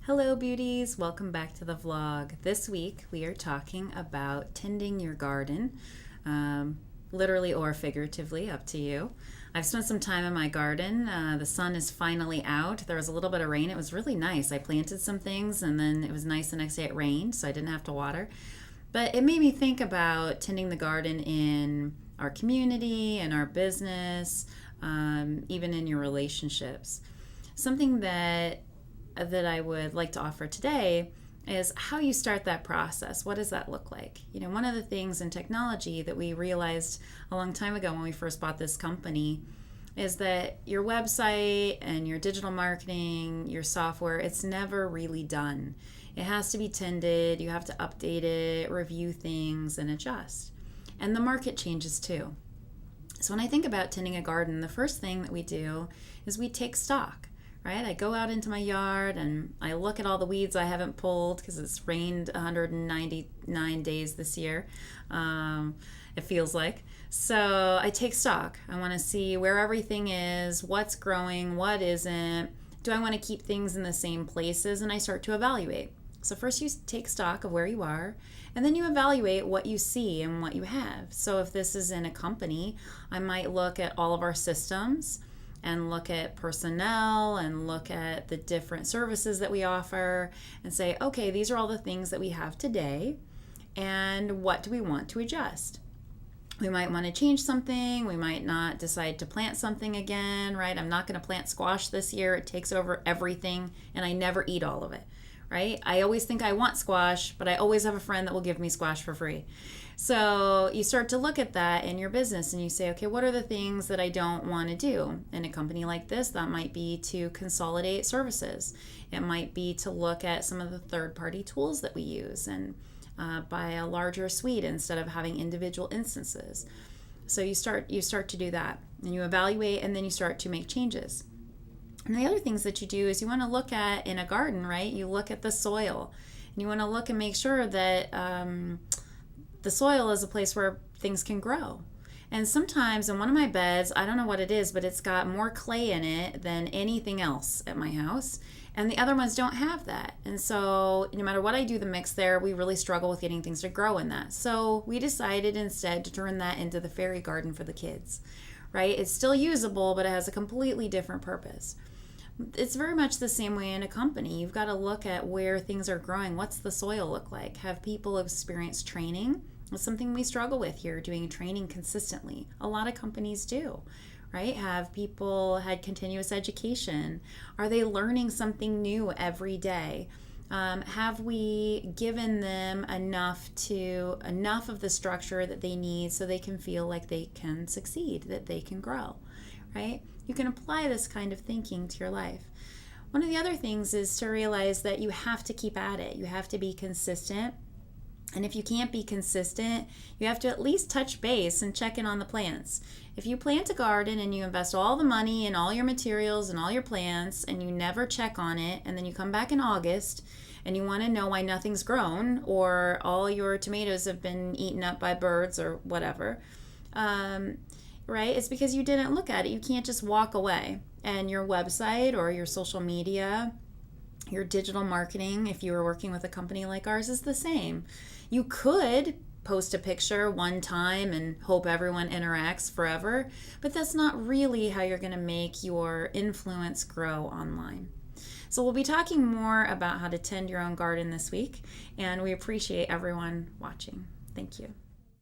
Hello beauties, welcome back to the vlog. This week we are talking about tending your garden, literally or figuratively, up to you. I've spent some time in my garden. The sun is finally out. There was a little bit of rain. It was really nice. I planted some things and then it was nice the next day it rained, so I didn't have to water. But it made me think about tending the garden in our community, in our business, even in your relationships. Something that I would like to offer today is how you start that process. What does that look like? You know, one of the things in technology that we realized a long time ago when we first bought this company is that your website and your digital marketing, your software, it's never really done. It has to be tended. You have to update it, review things, and adjust. And the market changes too. So when I think about tending a garden, the first thing that we do is we take stock. Right? I go out into my yard and I look at all the weeds I haven't pulled because it's rained 199 days this year, it feels like. So I take stock. I want to see where everything is, what's growing, what isn't. Do I want to keep things in the same places? And I start to evaluate. So first you take stock of where you are, and then you evaluate what you see and what you have. So if this is in a company, I might look at all of our systems and look at personnel and look at the different services that we offer and say, okay, these are all the things that we have today, and what do we want to adjust? We might want to change something. We might not decide to plant something again, right? I'm not going to plant squash this year. It takes over everything, and I never eat all of it, right? I always think I want squash, but I always have a friend that will give me squash for free. So you start to look at that in your business and you say, okay, what are the things that I don't want to do? In a company like this, that might be to consolidate services. It might be to look at some of the third-party tools that we use and buy a larger suite instead of having individual instances. So you start to do that and you evaluate, and then you start to make changes. And the other things that you do is you want to look at, in a garden, right? You look at the soil and you want to look and make sure that the soil is a place where things can grow. And sometimes in one of my beds, I don't know what it is, but it's got more clay in it than anything else at my house. And the other ones don't have that. And so no matter what I do the mix there, we really struggle with getting things to grow in that. So we decided instead to turn that into the fairy garden for the kids, right? It's still usable, but it has a completely different purpose. It's very much the same way in a company. You've got to look at where things are growing. What's the soil look like? Have people experienced training? It's something we struggle with here, doing training consistently. A lot of companies do, right? Have people had continuous education? Are they learning something new every day? Have we given them enough of the structure that they need so they can feel like they can succeed, that they can grow, right? You can apply this kind of thinking to your life. One of the other things is to realize that you have to keep at it. You have to be consistent. And if you can't be consistent, you have to at least touch base and check in on the plants. If you plant a garden and you invest all the money and all your materials and all your plants and you never check on it, and then you come back in August and you want to know why nothing's grown or all your tomatoes have been eaten up by birds or whatever, right? It's because you didn't look at it. You can't just walk away. And your website or your social media, your digital marketing, if you were working with a company like ours, is the same. You could post a picture one time and hope everyone interacts forever, but that's not really how you're going to make your influence grow online. So we'll be talking more about how to tend your own garden this week, and we appreciate everyone watching. Thank you.